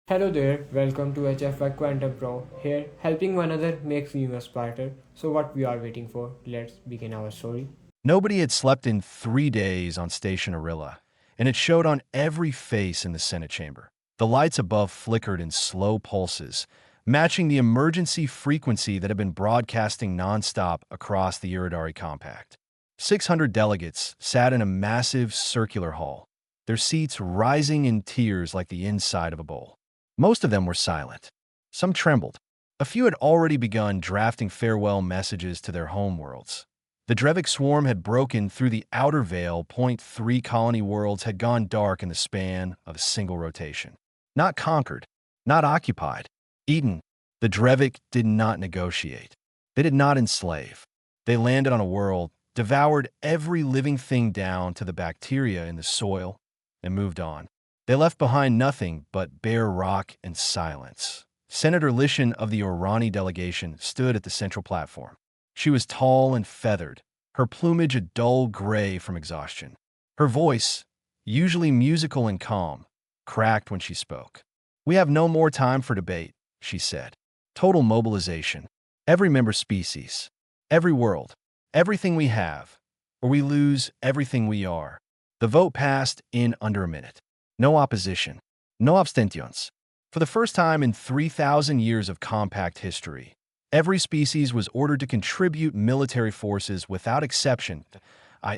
Hello there, welcome to HFY Quantum Pro. Here, helping one another makes the universe smarter. So, what we are waiting for? Let's begin our story. Nobody had slept in 3 days on Station Arilla, and it showed on every face in the Senate chamber. The lights above flickered in slow pulses, matching the emergency frequency that had been broadcasting nonstop across the Iridari compact. 600 delegates sat in a massive circular hall, their seats rising in tiers like the inside of a bowl. Most of them were silent. Some trembled. A few had already begun drafting farewell messages to their homeworlds. The Drevik swarm had broken through the outer veil. Point 3 colony worlds had gone dark in the span of a single rotation. Not conquered, not occupied. Eden, the Drevik did not negotiate. They did not enslave. They landed on a world, devoured every living thing down to the bacteria in the soil, and moved on. They left behind nothing but bare rock and silence. Senator Lishan of the Orani delegation stood at the central platform. She was tall and feathered, her plumage a dull gray from exhaustion. Her voice, usually musical and calm, cracked when she spoke. "We have no more time for debate," she said. "Total mobilization. Every member species, every world, everything we have, or we lose everything we are." The vote passed in under a minute. No opposition, no abstentions. For the first time in 3,000 years of compact history, every species was ordered to contribute military forces without exception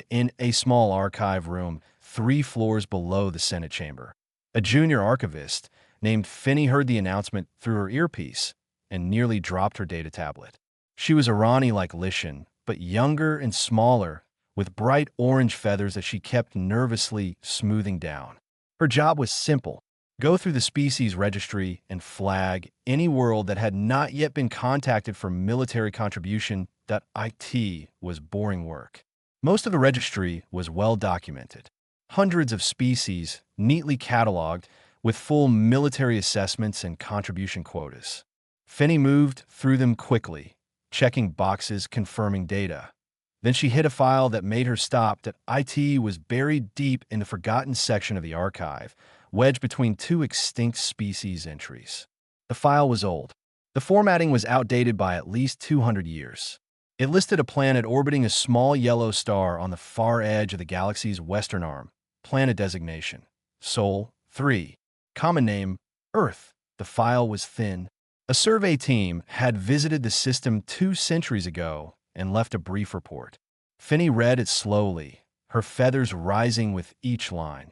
in a small archive room 3 floors below the Senate chamber. A junior archivist named Finney heard the announcement through her earpiece and nearly dropped her data tablet. She was Irani like Lishan, but younger and smaller, with bright orange feathers that she kept nervously smoothing down. Her job was simple: go through the species registry and flag any world that had not yet been contacted for military contribution. That IT was boring work. Most of the registry was well documented. Hundreds of species neatly cataloged with full military assessments and contribution quotas. Finney moved through them quickly, checking boxes confirming data. Then she hit a file that made her stop. That IT was buried deep in the forgotten section of the archive, wedged between 2 extinct species entries. The file was old. The formatting was outdated by at least 200 years. It listed a planet orbiting a small yellow star on the far edge of the galaxy's western arm. Planet designation: Sol 3. Common name: Earth. The file was thin. A survey team had visited the system 2 centuries ago and left a brief report. Finney read it slowly, her feathers rising with each line.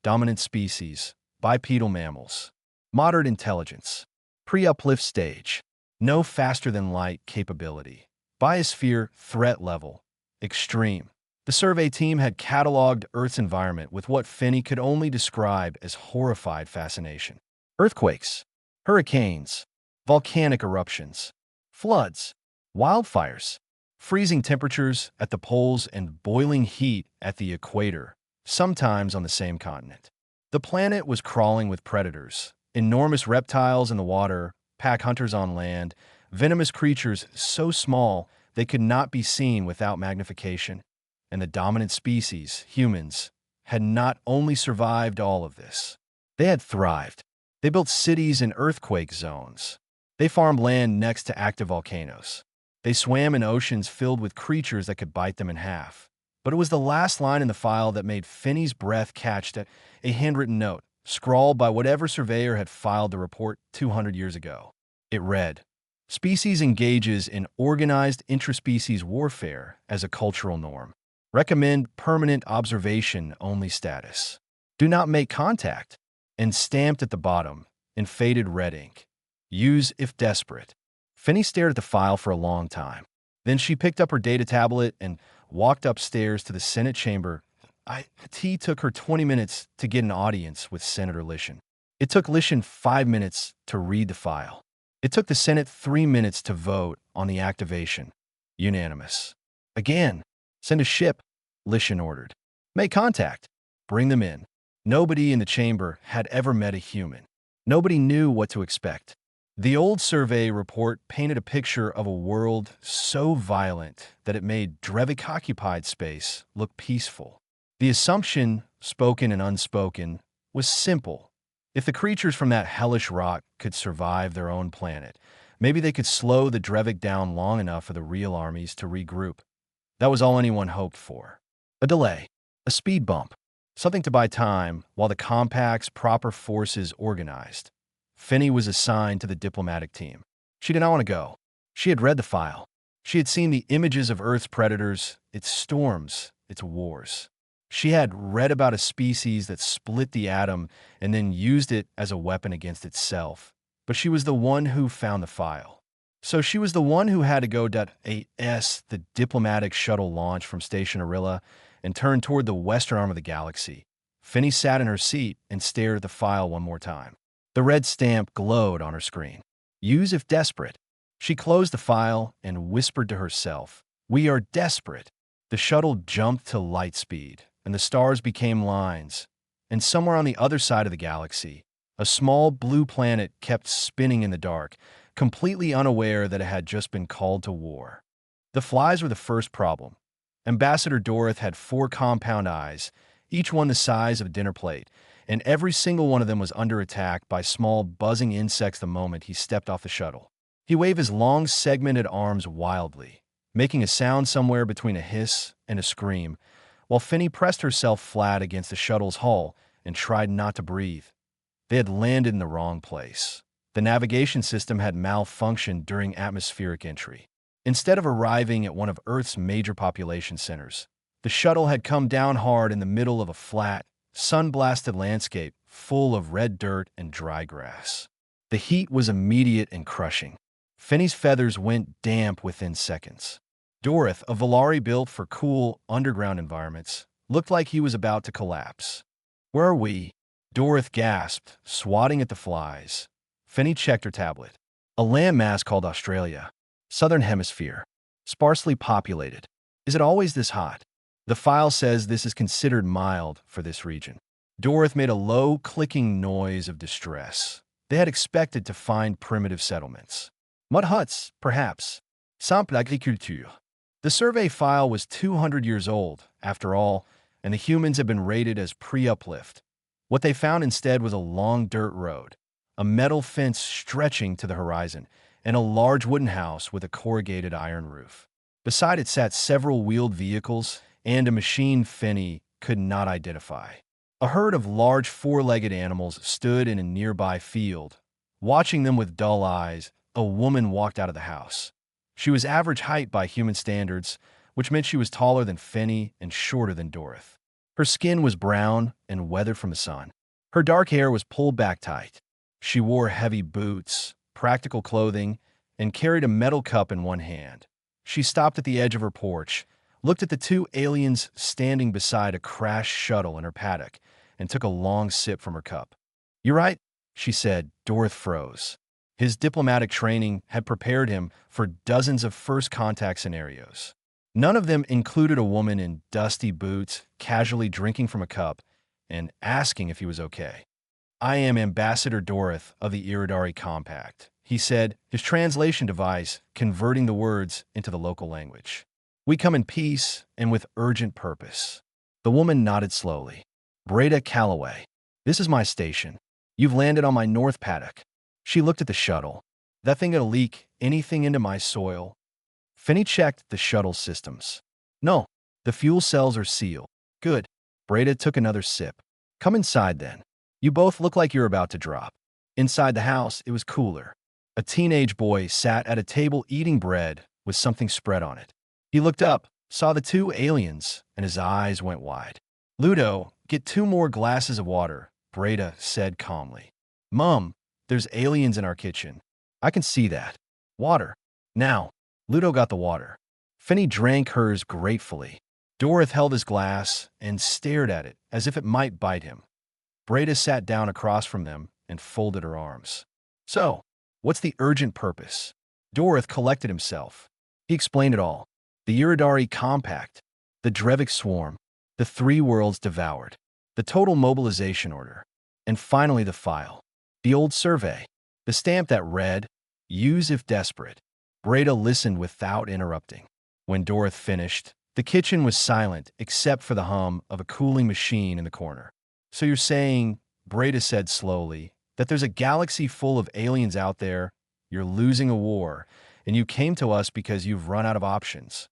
Dominant species: bipedal mammals. Moderate intelligence. Pre-uplift stage. No faster than light capability. Biosphere threat level: extreme. The survey team had cataloged Earth's environment with what Finney could only describe as horrified fascination. Earthquakes, hurricanes, volcanic eruptions, floods, wildfires, freezing temperatures at the poles and boiling heat at the equator, sometimes on the same continent. The planet was crawling with predators: enormous reptiles in the water, pack hunters on land, venomous creatures so small they could not be seen without magnification. And the dominant species, humans, had not only survived all of this, they had thrived. They built cities in earthquake zones. They farmed land next to active volcanoes. They swam in oceans filled with creatures that could bite them in half. But it was the last line in the file that made Finney's breath catch. A handwritten note, scrawled by whatever surveyor had filed the report 200 years ago. It read: "Species engages in organized intraspecies warfare as a cultural norm. Recommend permanent observation only status. Do not make contact." And stamped at the bottom, in faded red ink: "Use if desperate." Finney stared at the file for a long time. Then she picked up her data tablet and walked upstairs to the Senate chamber. It took her 20 minutes to get an audience with Senator Lishan. It took Lishan 5 minutes to read the file. It took the Senate 3 minutes to vote on the activation. Unanimous. "Again, send a ship," Lishan ordered. "Make contact. Bring them in." Nobody in the chamber had ever met a human. Nobody knew what to expect. The old survey report painted a picture of a world so violent that it made Drevik-occupied space look peaceful. The assumption, spoken and unspoken, was simple: If the creatures from that hellish rock could survive their own planet, maybe they could slow the Drevik down long enough for the real armies to regroup. That was all anyone hoped for. A delay, a speed bump, something to buy time while the Compact's proper forces organized. Finney was assigned to the diplomatic team. She did not want to go. She had read the file. She had seen the images of Earth's predators, its storms, its wars. She had read about a species that split the atom and then used it as a weapon against itself. But she was the one who found the file. So she was the one who had to go .8s, the diplomatic shuttle launch from Station Arilla, and turn toward the western arm of the galaxy. Finney sat in her seat and stared at the file one more time. The red stamp glowed on her screen. Use if desperate. She closed the file and whispered to herself, "We are desperate." The shuttle jumped to light speed, and the stars became lines. And somewhere on the other side of the galaxy, a small blue planet kept spinning in the dark, completely unaware that it had just been called to war. The flies were the first problem. Ambassador Dorith had 4 compound eyes, each one the size of a dinner plate, and every single one of them was under attack by small buzzing insects the moment he stepped off the shuttle. He waved his long segmented arms wildly, making a sound somewhere between a hiss and a scream, while Finney pressed herself flat against the shuttle's hull and tried not to breathe. They had landed in the wrong place. The navigation system had malfunctioned during atmospheric entry. Instead of arriving at one of Earth's major population centers, the shuttle had come down hard in the middle of a flat, sun-blasted landscape full of red dirt and dry grass. The heat was immediate and crushing. Finney's feathers went damp within seconds. Dorith, a Volari built for cool, underground environments, looked like he was about to collapse. "Where are we?" Dorith gasped, swatting at the flies. Finney checked her tablet. "A landmass called Australia. Southern Hemisphere. Sparsely populated. Is it always this hot?" "The file says this is considered mild for this region." Dorith made a low, clicking noise of distress. They had expected to find primitive settlements. Mud huts, perhaps. Simple agriculture. The survey file was 200 years old, after all, and the humans had been rated as pre-uplift. What they found instead was a long dirt road, a metal fence stretching to the horizon, and a large wooden house with a corrugated iron roof. Beside it sat several wheeled vehicles and a machine Finney could not identify. A herd of large 4-legged animals stood in a nearby field. Watching them with dull eyes, a woman walked out of the house. She was average height by human standards, which meant she was taller than Finney and shorter than Dorith. Her skin was brown and weathered from the sun. Her dark hair was pulled back tight. She wore heavy boots, practical clothing, and carried a metal cup in one hand. She stopped at the edge of her porch, looked at the 2 aliens standing beside a crashed shuttle in her paddock, and took a long sip from her cup. "You right?" she said. Dorith froze. His diplomatic training had prepared him for dozens of first contact scenarios. None of them included a woman in dusty boots, casually drinking from a cup, and asking if he was okay. "I am Ambassador Dorith of the Iridari Compact," he said, his translation device converting the words into the local language. "We come in peace and with urgent purpose." The woman nodded slowly. "Breda Calloway. This is my station. You've landed on my north paddock." She looked at the shuttle. "That thing gonna leak anything into my soil?" Finney checked the shuttle systems. "No, the fuel cells are sealed." "Good." Breda took another sip. "Come inside then. You both look like you're about to drop." Inside the house, it was cooler. A teenage boy sat at a table eating bread with something spread on it. He looked up, saw the 2 aliens, and his eyes went wide. "Ludo, get 2 more glasses of water," Breda said calmly. "Mum, there's aliens in our kitchen." "I can see that. Water. Now." Ludo got the water. Finney drank hers gratefully. Dorith held his glass and stared at it as if it might bite him. Breda sat down across from them and folded her arms. "So, what's the urgent purpose?" Dorith collected himself. He explained it all. The Iridari Compact, the Drevik Swarm, the 3 worlds devoured, the total mobilization order, and finally the file. The old survey, the stamp that read, "Use if desperate." Breda listened without interrupting. When Dorith finished, the kitchen was silent except for the hum of a cooling machine in the corner. "So you're saying Breda said slowly, that there's a galaxy full of aliens out there, you're losing a war, and you came to us because you've run out of options.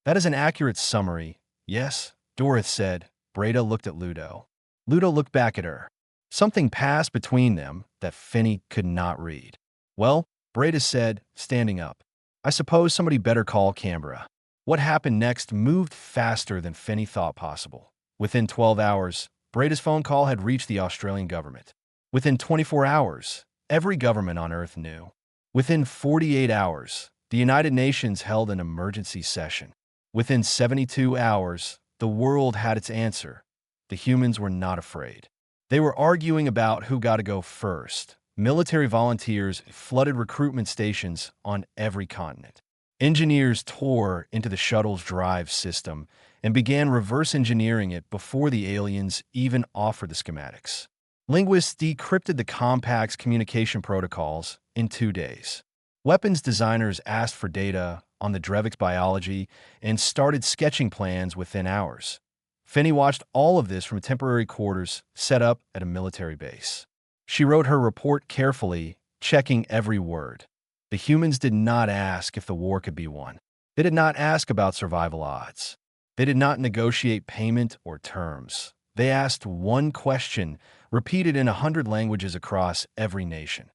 That is an accurate summary. Yes, Dorothy said. Breda looked at Ludo. Ludo looked back at her. Something passed between them that Finny could not read. Well, Breda said, standing up. I suppose somebody better call Canberra. What happened next moved faster than Finny thought possible. Within 12 hours, Breda's phone call had reached the Australian government. Within 24 hours, every government on Earth knew. Within 48 hours, the United Nations held an emergency session. Within 72 hours, the world had its answer. The humans were not afraid. They were arguing about who got to go first. Military volunteers flooded recruitment stations on every continent. Engineers tore into the shuttle's drive system and began reverse engineering it before the aliens even offered the schematics. Linguists decrypted the compact's communication protocols in 2 days. Weapons designers asked for data on the Drevic's biology and started sketching plans within hours. Finny watched all of this from temporary quarters set up at a military base. She wrote her report carefully, checking every word. The humans did not ask if the war could be won. They did not ask about survival odds. They did not negotiate payment or terms. They asked one question, repeated in 100 languages across every nation.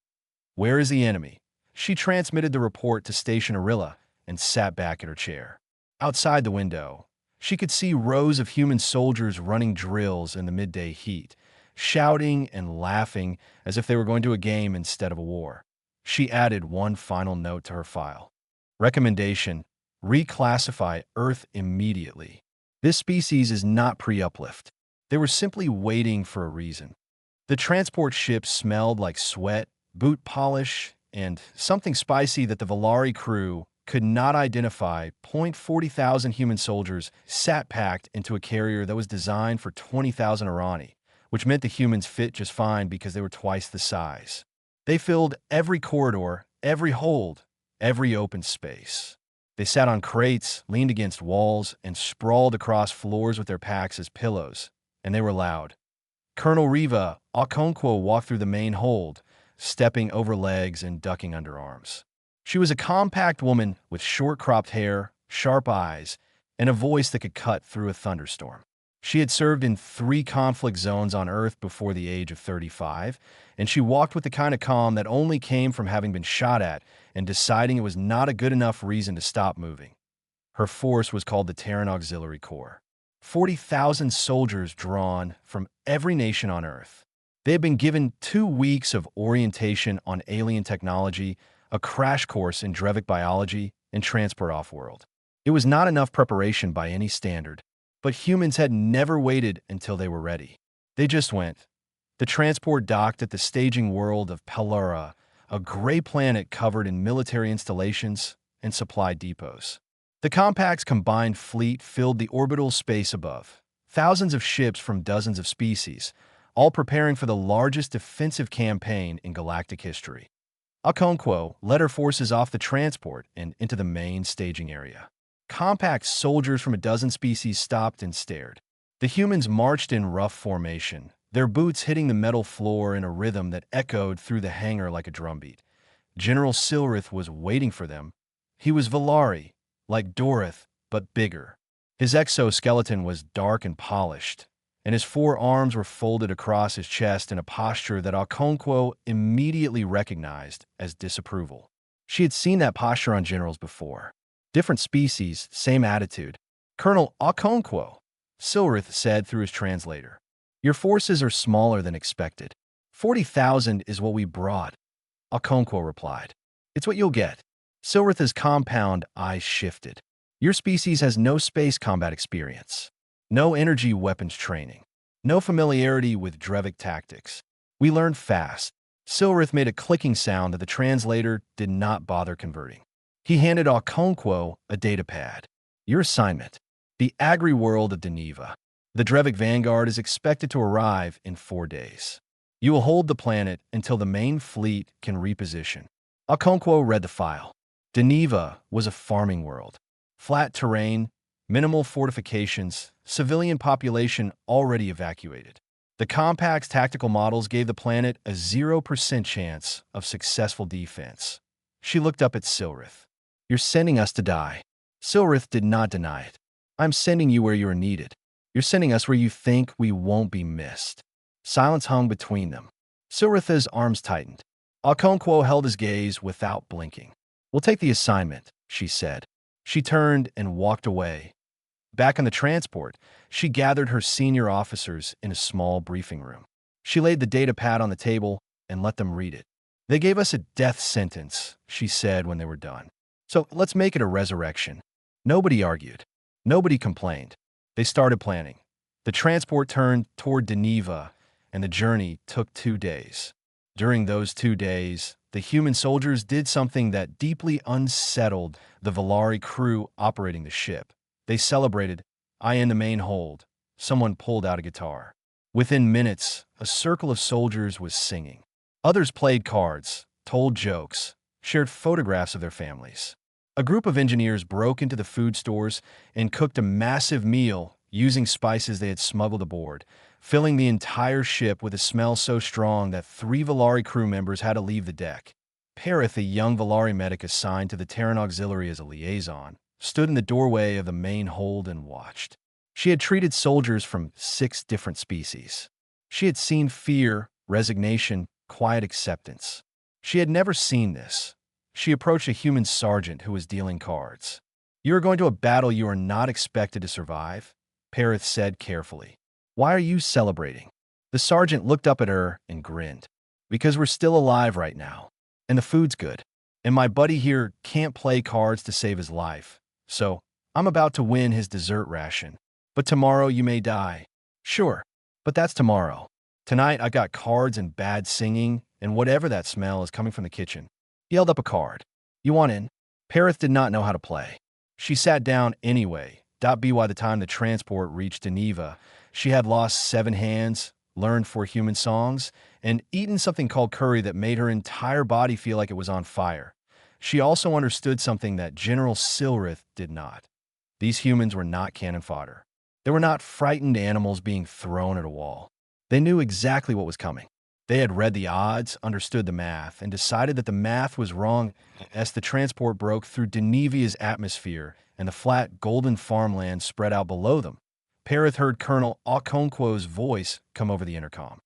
Where is the enemy? She transmitted the report to Station Arilla and sat back in her chair. Outside the window, she could see rows of human soldiers running drills in the midday heat, shouting and laughing as if they were going to a game instead of a war. She added one final note to her file. Recommendation: reclassify Earth immediately. This species is not pre-uplift. They were simply waiting for a reason. The transport ship smelled like sweat, boot polish, and something spicy that the Valari crew could not identify. 40,000 human soldiers sat packed into a carrier that was designed for 20,000 Irani, which meant the humans fit just fine because they were twice the size. They filled every corridor, every hold, every open space. They sat on crates, leaned against walls, and sprawled across floors with their packs as pillows, and they were loud. Colonel Riva Okonkwo walked through the main hold, stepping over legs and ducking under arms. She was a compact woman with short-cropped hair, sharp eyes, and a voice that could cut through a thunderstorm. She had served in 3 conflict zones on Earth before the age of 35, and she walked with the kind of calm that only came from having been shot at and deciding it was not a good enough reason to stop moving. Her force was called the Terran Auxiliary Corps. 40,000 soldiers drawn from every nation on Earth. They had been given 2 weeks of orientation on alien technology, a crash course in Drevic biology, and transport off-world. It was not enough preparation by any standard, but humans had never waited until they were ready. They just went. The transport docked at the staging world of Pelura, a gray planet covered in military installations and supply depots. The compact's combined fleet filled the orbital space above. Thousands of ships from dozens of species, all preparing for the largest defensive campaign in galactic history. Okonkwo led her forces off the transport and into the main staging area. Compact soldiers from a dozen species stopped and stared. The humans marched in rough formation, their boots hitting the metal floor in a rhythm that echoed through the hangar like a drumbeat. General Silrith was waiting for them. He was Valari, like Dorith, but bigger. His exoskeleton was dark and polished, and his 4 arms were folded across his chest in a posture that Okonkwo immediately recognized as disapproval. She had seen that posture on generals before. Different species, same attitude. Colonel Okonkwo, Silrith said through his translator. Your forces are smaller than expected. 40,000 is what we brought, Okonkwo replied. It's what you'll get. Silrith's compound eyes shifted. Your species has no space combat experience. No energy weapons training. No familiarity with Drevic tactics. We learned fast. Silrith made a clicking sound that the translator did not bother converting. He handed Okonkwo a datapad. Your assignment: the agri-world of Deneva. The Drevic Vanguard is expected to arrive in 4 days. You will hold the planet until the main fleet can reposition. Okonkwo read the file. Deneva was a farming world. Flat terrain, minimal fortifications, civilian population already evacuated. The compact's tactical models gave the planet a 0% chance of successful defense. She looked up at Silrith. "You're sending us to die." Silrith did not deny it. "I'm sending you where you are needed. You're sending us where you think we won't be missed." Silence hung between them. Silrith's arms tightened. Okonkwo held his gaze without blinking. "We'll take the assignment," she said. She turned and walked away. Back on the transport, she gathered her senior officers in a small briefing room. She laid the data pad on the table and let them read it. "They gave us a death sentence," she said when they were done. "So let's make it a resurrection." Nobody argued. Nobody complained. They started planning. The transport turned toward Deneva, and the journey took 2 days. During those 2 days, the human soldiers did something that deeply unsettled the Valari crew operating the ship. They celebrated. "I in the main hold." Someone pulled out a guitar. Within minutes, a circle of soldiers was singing. Others played cards, told jokes, shared photographs of their families. A group of engineers broke into the food stores and cooked a massive meal using spices they had smuggled aboard, filling the entire ship with a smell so strong that 3 Valari crew members had to leave the deck. Perith, a young Valari medic assigned to the Terran Auxiliary as a liaison, stood in the doorway of the main hold and watched. She had treated soldiers from 6 different species. She had seen fear, resignation, quiet acceptance. She had never seen this. She approached a human sergeant who was dealing cards. "You are going to a battle you are not expected to survive," Perith said carefully. "Why are you celebrating?" The sergeant looked up at her and grinned. "Because we're still alive right now, and the food's good. And my buddy here can't play cards to save his life. So, I'm about to win his dessert ration. But tomorrow you may die." "Sure, but that's tomorrow. Tonight I got cards and bad singing, and whatever that smell is coming from the kitchen." He held up a card. "You want in?" Perith did not know how to play. She sat down anyway. By the time the transport reached Deneva, she had lost 7 hands, learned 4 human songs, and eaten something called curry that made her entire body feel like it was on fire. She also understood something that General Silrith did not. These humans were not cannon fodder. They were not frightened animals being thrown at a wall. They knew exactly what was coming. They had read the odds, understood the math, and decided that the math was wrong as the transport broke through Denevia's atmosphere and the flat, golden farmland spread out below them. Perith heard Colonel Okonkwo's voice come over the intercom.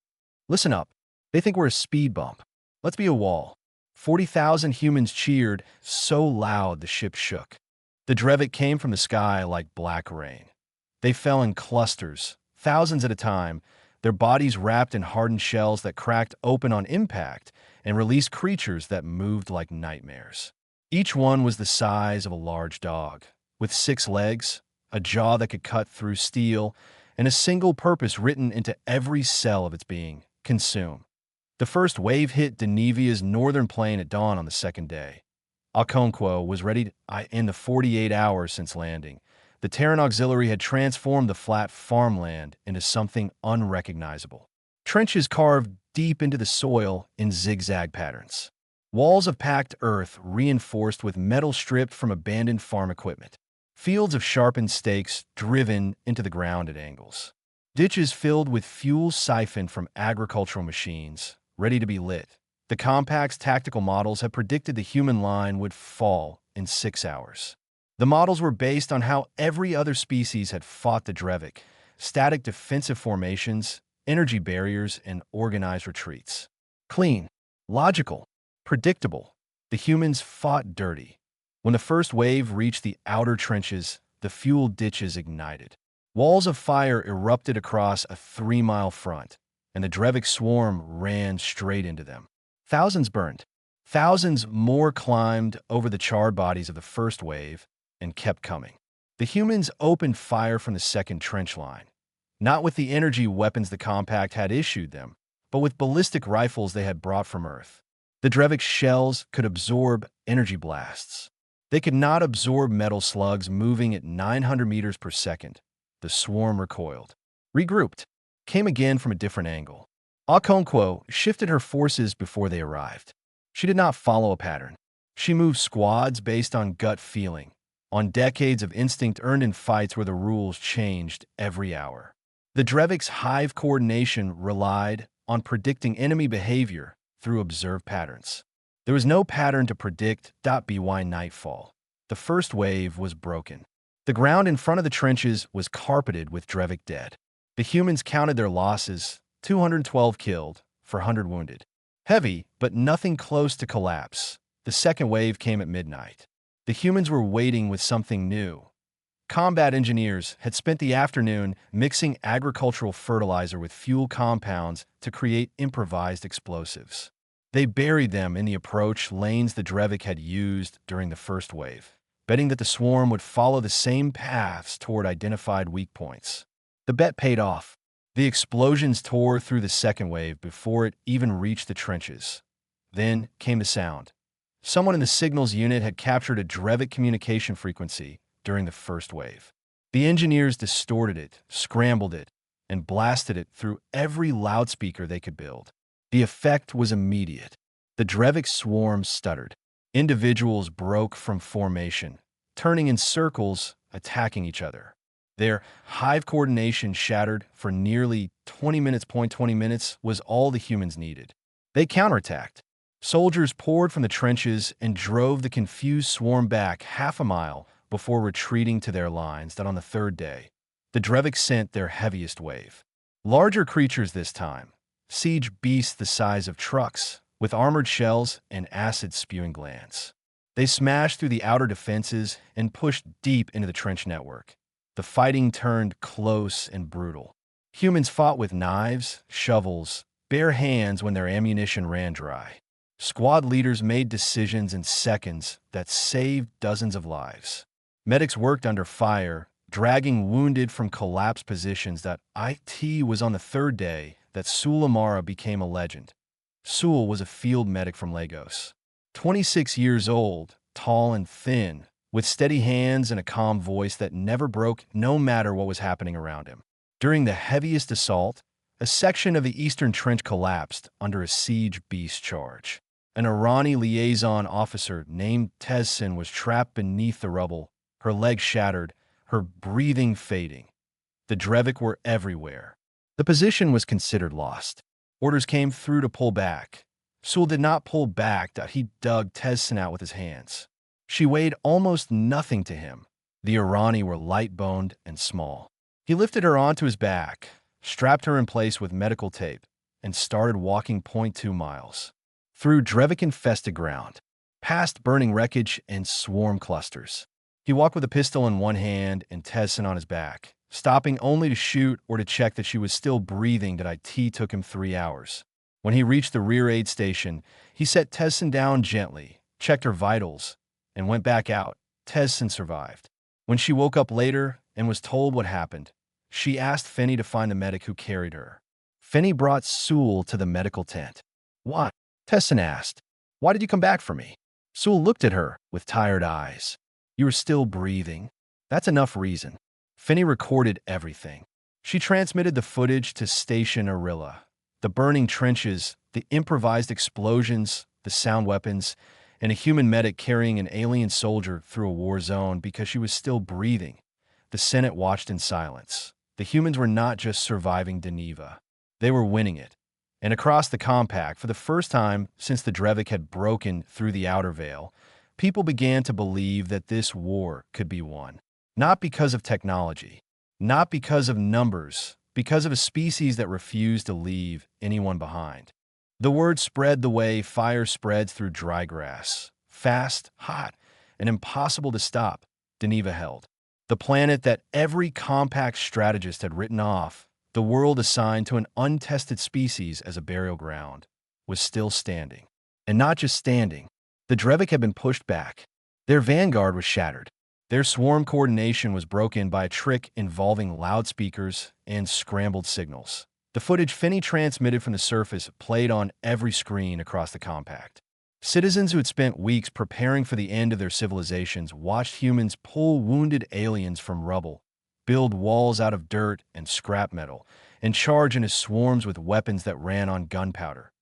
"Listen up. They think we're a speed bump. Let's be a wall." 40,000 humans cheered so loud the ship shook. The Drevik came from the sky like black rain. They fell in clusters, thousands at a time, their bodies wrapped in hardened shells that cracked open on impact and released creatures that moved like nightmares. Each one was the size of a large dog, with 6 legs, a jaw that could cut through steel, and a single purpose written into every cell of its being: consume. The first wave hit Denevia's northern plain at dawn on the 2nd day. Okonkwo was ready in the 48 hours since landing. The Terran Auxiliary had transformed the flat farmland into something unrecognizable. Trenches carved deep into the soil in zigzag patterns. Walls of packed earth reinforced with metal stripped from abandoned farm equipment. Fields of sharpened stakes driven into the ground at angles. Ditches filled with fuel siphoned from agricultural machines, ready to be lit. The compact's tactical models had predicted the human line would fall in 6 hours. The models were based on how every other species had fought the Drevik: static defensive formations, energy barriers, and organized retreats. Clean, logical, predictable. The humans fought dirty. When the first wave reached the outer trenches, the fuel ditches ignited. Walls of fire erupted across a 3-mile front, and the Drevik swarm ran straight into them. Thousands burned. Thousands more climbed over the charred bodies of the first wave and kept coming. The humans opened fire from the second trench line, not with the energy weapons the compact had issued them, but with ballistic rifles they had brought from Earth. The Drevik shells could absorb energy blasts. They could not absorb metal slugs moving at 900 meters per second. The swarm recoiled, regrouped, came again from a different angle. Okonkwo shifted her forces before they arrived. She did not follow a pattern. She moved squads based on gut feeling, on decades of instinct earned in fights where the rules changed every hour. The Drevic's hive coordination relied on predicting enemy behavior through observed patterns. There was no pattern to predict. By nightfall, the first wave was broken. The ground in front of the trenches was carpeted with Drevic dead. The humans counted their losses: 212 killed, 400 wounded. Heavy, but nothing close to collapse. The second wave came at midnight. The humans were waiting with something new. Combat engineers had spent the afternoon mixing agricultural fertilizer with fuel compounds to create improvised explosives. They buried them in the approach lanes the Drevic had used during the first wave, betting that the swarm would follow the same paths toward identified weak points. The bet paid off. The explosions tore through the second wave before it even reached the trenches. Then came the sound. Someone in the signals unit had captured a Drevic communication frequency during the first wave. The engineers distorted it, scrambled it, and blasted it through every loudspeaker they could build. The effect was immediate. The Drevic swarm stuttered. Individuals broke from formation, turning in circles, attacking each other. Their hive coordination shattered for nearly 20 minutes. 20 minutes was all the humans needed. They counterattacked. Soldiers poured from the trenches and drove the confused swarm back half a mile before retreating to their lines. That on the third day, the Drevic sent their heaviest wave. Larger creatures this time, siege beasts the size of trucks, with armored shells and acid-spewing glands. They smashed through the outer defenses and pushed deep into the trench network. The fighting turned close and brutal. Humans fought with knives, shovels, bare hands when their ammunition ran dry. Squad leaders made decisions in seconds that saved dozens of lives. Medics worked under fire, dragging wounded from collapsed positions. That it was on the third day that Sul Amara became a legend. Sul was a field medic from Lagos. 26 years old, tall and thin, with steady hands and a calm voice that never broke no matter what was happening around him. During the heaviest assault, a section of the eastern trench collapsed under a siege beast charge. An Irani liaison officer named Tezsin was trapped beneath the rubble, her legs shattered, her breathing fading. The Drevic were everywhere. The position was considered lost. Orders came through to pull back. Sul did not pull back. He dug Tezsin out with his hands. She weighed almost nothing to him. The Irani were light-boned and small. He lifted her onto his back, strapped her in place with medical tape, and started walking 0.2 miles. Through Drevic-infested ground, past burning wreckage and swarm clusters. He walked with a pistol in one hand and Tezsin on his back, stopping only to shoot or to check that she was still breathing. It took him 3 hours. When he reached the rear aid station, he set Tezsin down gently, checked her vitals, and went back out. Tezsin survived. When she woke up later and was told what happened, she asked Finney to find the medic who carried her. Finney brought Sul to the medical tent. "Why?" Tezsin asked. "Why did you come back for me?" Sul looked at her with tired eyes. "You were still breathing. That's enough reason." Finney recorded everything. She transmitted the footage to Station Arilla. The burning trenches, the improvised explosions, the sound weapons, and a human medic carrying an alien soldier through a war zone because she was still breathing. The Senate watched in silence. The humans were not just surviving Geneva. They were winning it. And across the compact, for the first time since the Drevic had broken through the outer veil, people began to believe that this war could be won. Not because of technology, not because of numbers, because of a species that refused to leave anyone behind. The word spread the way fire spreads through dry grass. Fast, hot, and impossible to stop, Geneva held. The planet that every compact strategist had written off, the world assigned to an untested species as a burial ground, was still standing. And not just standing. The Drevic had been pushed back. Their vanguard was shattered. Their swarm coordination was broken by a trick involving loudspeakers and scrambled signals. The footage Finney transmitted from the surface played on every screen across the compact. Citizens who had spent weeks preparing for the end of their civilizations watched humans pull wounded aliens from rubble, build walls out of dirt and scrap metal, and charge into swarms with weapons that ran on gunpowder.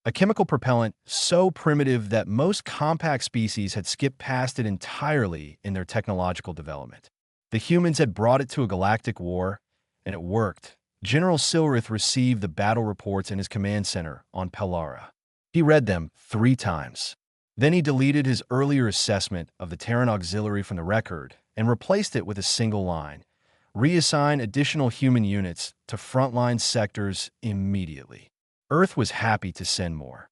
A chemical propellant so primitive that most compact species had skipped past it entirely in their technological development. The humans had brought it to a galactic war, and it worked. General Silrith received the battle reports in his command center on Pellara. He read them 3 times. Then he deleted his earlier assessment of the Terran auxiliary from the record and replaced it with a single line: reassign additional human units to frontline sectors immediately. Earth was happy to send more.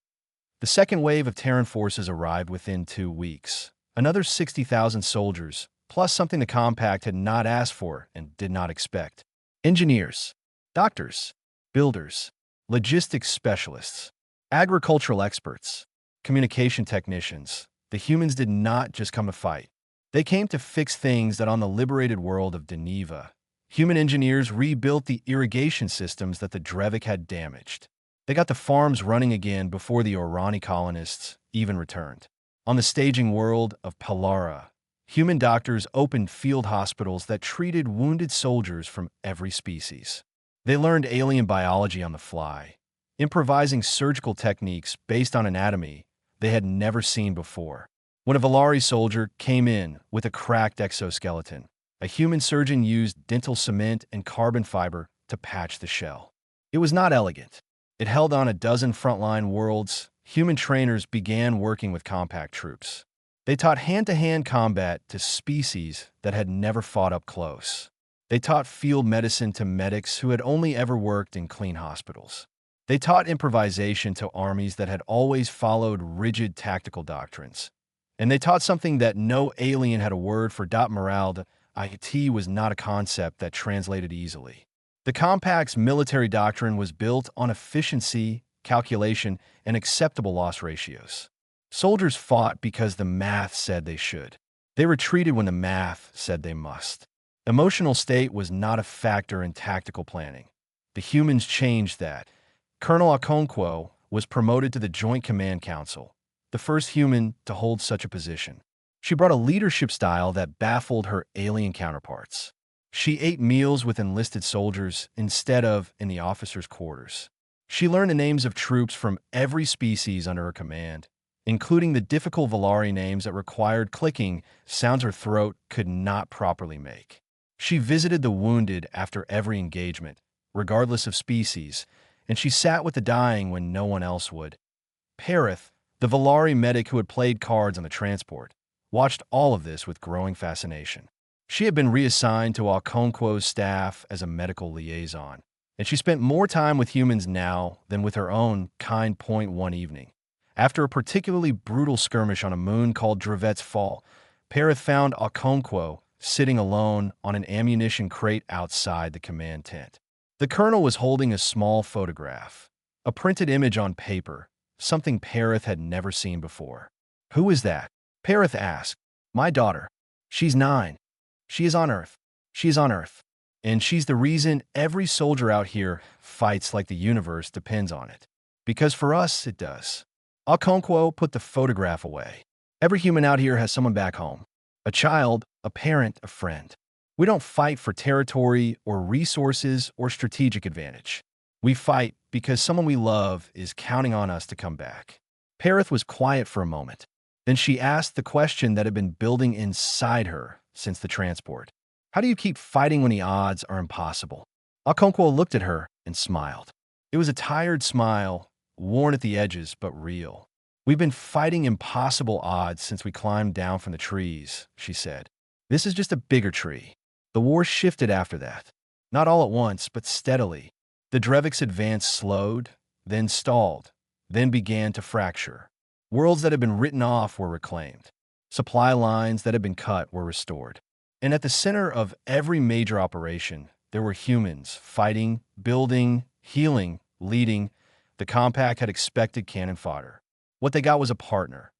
The second wave of Terran forces arrived within 2 weeks. Another 60,000 soldiers, plus something the Compact had not asked for and did not expect. Engineers, doctors, builders, logistics specialists, agricultural experts, communication technicians. The humans did not just come to fight. They came to fix things that on the liberated world of Deneva, human engineers rebuilt the irrigation systems that the Drevik had damaged. They got the farms running again before the Orani colonists even returned. On the staging world of Pellara, human doctors opened field hospitals that treated wounded soldiers from every species. They learned alien biology on the fly, improvising surgical techniques based on anatomy they had never seen before. When a Valari soldier came in with a cracked exoskeleton, a human surgeon used dental cement and carbon fiber to patch the shell. It was not elegant. It held on a dozen frontline worlds. Human trainers began working with Compact troops. They taught hand-to-hand combat to species that had never fought up close. They taught field medicine to medics who had only ever worked in clean hospitals. They taught improvisation to armies that had always followed rigid tactical doctrines. And they taught something that no alien had a word for. Morale. IT was not a concept that translated easily. The Compact's military doctrine was built on efficiency, calculation, and acceptable loss ratios. Soldiers fought because the math said they should. They retreated when the math said they must. Emotional state was not a factor in tactical planning. The humans changed that. Colonel Okonkwo was promoted to the Joint Command Council, the first human to hold such a position. She brought a leadership style that baffled her alien counterparts. She ate meals with enlisted soldiers instead of in the officers' quarters. She learned the names of troops from every species under her command, including the difficult Valari names that required clicking sounds her throat could not properly make. She visited the wounded after every engagement, regardless of species, and she sat with the dying when no one else would. Perith, the Valari medic who had played cards on the transport, watched all of this with growing fascination. She had been reassigned to Okonkwo's staff as a medical liaison, and she spent more time with humans now than with her own kind. One evening, after a particularly brutal skirmish on a moon called Dravet's Fall, Perith found Okonkwo sitting alone on an ammunition crate outside the command tent. The colonel was holding a small photograph, a printed image on paper, something Perith had never seen before. "Who is that?" Perith asked. "My daughter. She's 9. She is on Earth. She is on Earth. And she's the reason every soldier out here fights like the universe depends on it. Because for us, it does." Okonkwo put the photograph away. "Every human out here has someone back home. A child, a parent, a friend. We don't fight for territory or resources or strategic advantage. We fight because someone we love is counting on us to come back." Perith was quiet for a moment. Then she asked the question that had been building inside her since the transport. "How do you keep fighting when the odds are impossible?" Okonkwo looked at her and smiled. It was a tired smile, worn at the edges, but real. "We've been fighting impossible odds since we climbed down from the trees," she said. "This is just a bigger tree." The war shifted after that. Not all at once, but steadily. The Drevik's advance slowed, then stalled, then began to fracture. Worlds that had been written off were reclaimed. Supply lines that had been cut were restored. And at the center of every major operation, there were humans fighting, building, healing, leading. The Compact had expected cannon fodder. What they got was a partner.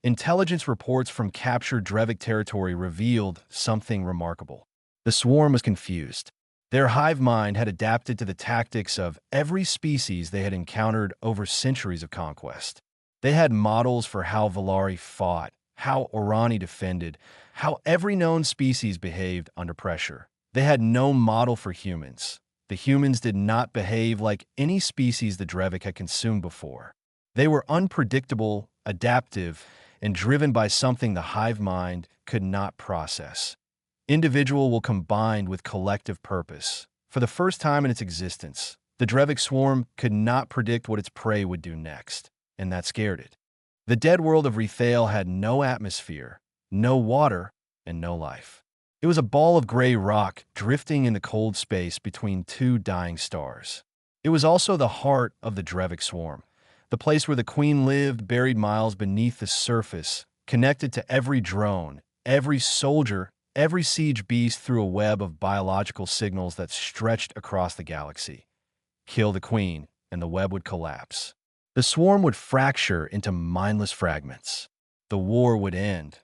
Intelligence reports from captured Drevik territory revealed something remarkable. The swarm was confused. Their hive mind had adapted to the tactics of every species they had encountered over centuries of conquest. They had models for how Valari fought, how Orani defended, how every known species behaved under pressure. They had no model for humans. The humans did not behave like any species the Drevik had consumed before. They were unpredictable, adaptive, and driven by something the hive mind could not process. Individual will combined with collective purpose, For the first time in its existence, the Drevik swarm could not predict what its prey would do next, and that scared it. The dead world of Rethale had no atmosphere, no water, and no life. It was a ball of gray rock drifting in the cold space between two dying stars. It was also the heart of the Drevik swarm, the place where the Queen lived, buried miles beneath the surface, connected to every drone, every soldier, every siege beast through a web of biological signals that stretched across the galaxy. Kill the Queen, and the web would collapse. The swarm would fracture into mindless fragments. The war would end.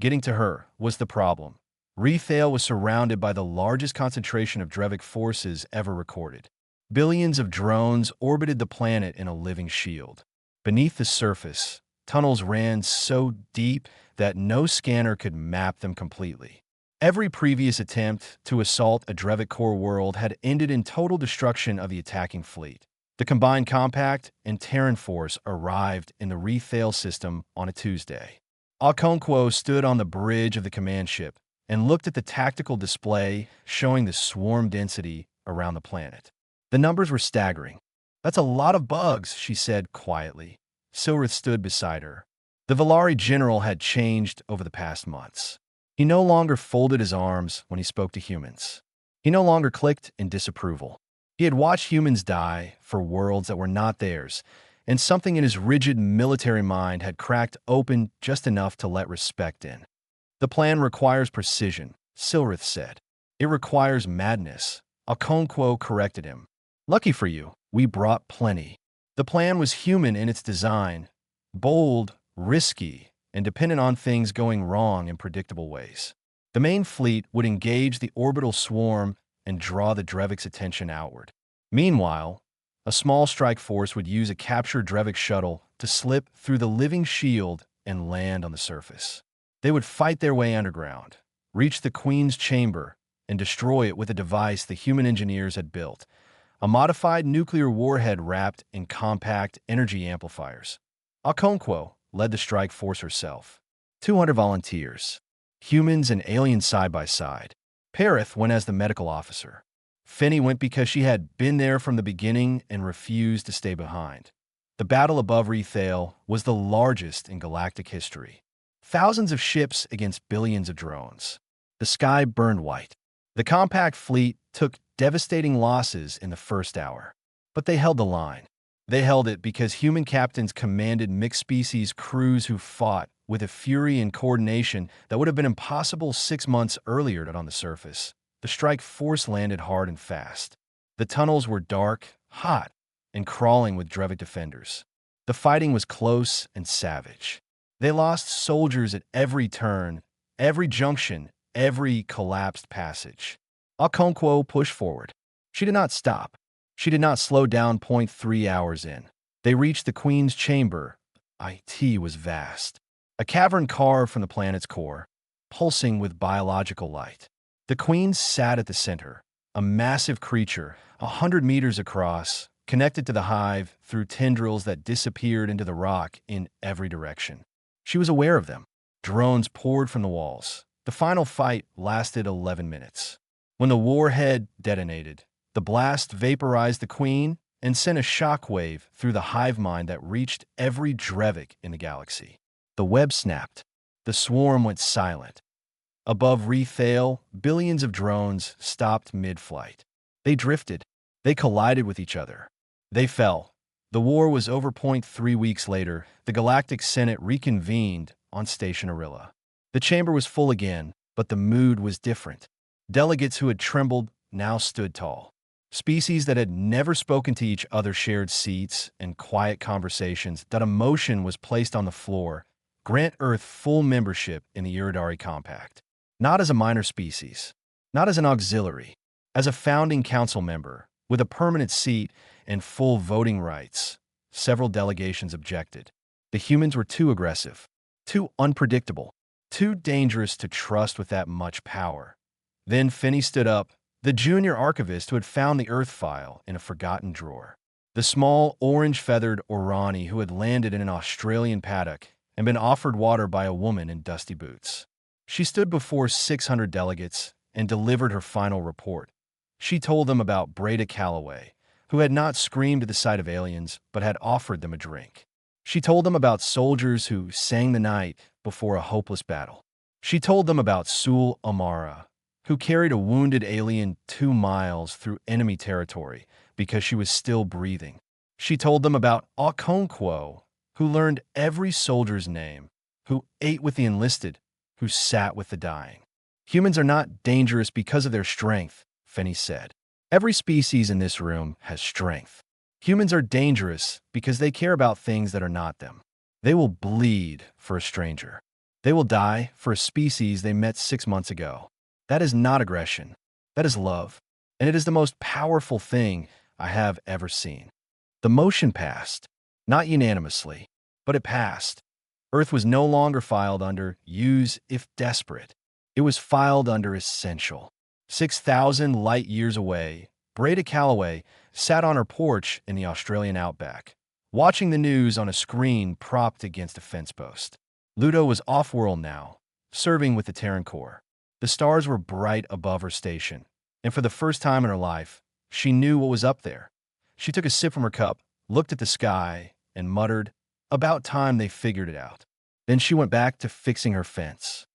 Getting to her was the problem. Rethale was surrounded by the largest concentration of Drevik forces ever recorded. Billions of drones orbited the planet in a living shield. Beneath the surface, tunnels ran so deep that no scanner could map them completely. Every previous attempt to assault a Drevik core world had ended in total destruction of the attacking fleet. The combined Compact and Terran force arrived in the Rethale system on a Tuesday. Okonkwo stood on the bridge of the command ship and looked at the tactical display showing the swarm density around the planet. The numbers were staggering. "That's a lot of bugs," she said quietly. Silrith stood beside her. The Valari general had changed over the past months. He no longer folded his arms when he spoke to humans. He no longer clicked in disapproval. He had watched humans die for worlds that were not theirs, and something in his rigid military mind had cracked open just enough to let respect in. "The plan requires precision," Silrith said. "It requires madness." Okonkwo corrected him. "Lucky for you, we brought plenty." The plan was human in its design, bold, risky, and dependent on things going wrong in predictable ways. The main fleet would engage the orbital swarm and draw the Drevik's attention outward. Meanwhile, a small strike force would use a captured Drevik shuttle to slip through the living shield and land on the surface. They would fight their way underground, reach the Queen's chamber, and destroy it with a device the human engineers had built, a modified nuclear warhead wrapped in compact energy amplifiers. Okonkwo led the strike force herself. 200 volunteers, humans and aliens side by side. Perith went as the medical officer. Fenny went because she had been there from the beginning and refused to stay behind. The battle above Rethale was the largest in galactic history. Thousands of ships against billions of drones. The sky burned white. The compact fleet took devastating losses in the first hour. But they held the line. They held it because human captains commanded mixed-species crews who fought with a fury and coordination that would have been impossible 6 months earlier on the surface. The strike force landed hard and fast. The tunnels were dark, hot, and crawling with Drevik defenders. The fighting was close and savage. They lost soldiers at every turn, every junction, every collapsed passage. Okonkwo pushed forward. She did not stop. She did not slow down. 3 hours in, they reached the Queen's chamber. IT was vast. A cavern carved from the planet's core, pulsing with biological light. The Queen sat at the center, a massive creature, 100 meters across, connected to the hive through tendrils that disappeared into the rock in every direction. She was aware of them. Drones poured from the walls. The final fight lasted 11 minutes. When the warhead detonated, the blast vaporized the Queen and sent a shockwave through the hive mind that reached every Drevik in the galaxy. The web snapped. The swarm went silent. Above Rethale, billions of drones stopped mid-flight. They drifted. They collided with each other. They fell. The war was over. 3 weeks later, the Galactic Senate reconvened on Station Arilla. The chamber was full again, but the mood was different. Delegates who had trembled now stood tall. Species that had never spoken to each other shared seats and quiet conversations. That emotion was placed on the floor. Grant Earth full membership in the Iridari Compact. Not as a minor species, not as an auxiliary, as a founding council member with a permanent seat and full voting rights. Several delegations objected. The humans were too aggressive, too unpredictable, too dangerous to trust with that much power. Then Finney stood up, the junior archivist who had found the Earth file in a forgotten drawer. The small, orange-feathered Orani who had landed in an Australian paddock and been offered water by a woman in dusty boots. She stood before 600 delegates and delivered her final report. She told them about Breda Calloway, who had not screamed at the sight of aliens, but had offered them a drink. She told them about soldiers who sang the night before a hopeless battle. She told them about Sul Amara, who carried a wounded alien 2 miles through enemy territory because she was still breathing. She told them about Okonkwo, who learned every soldier's name, who ate with the enlisted, who sat with the dying. Humans are not dangerous because of their strength, Finney said. Every species in this room has strength. Humans are dangerous because they care about things that are not them. They will bleed for a stranger. They will die for a species they met 6 months ago. That is not aggression. That is love. And it is the most powerful thing I have ever seen. The motion passed, not unanimously, but it passed. Earth was no longer filed under use if desperate. It was filed under essential. 6,000 light years away, Breda Calloway sat on her porch in the Australian outback, watching the news on a screen propped against a fence post. Ludo was off-world now, serving with the Terran Corps. The stars were bright above her station, and for the first time in her life, she knew what was up there. She took a sip from her cup, looked at the sky, and muttered, "About time they figured it out." Then she went back to fixing her fence.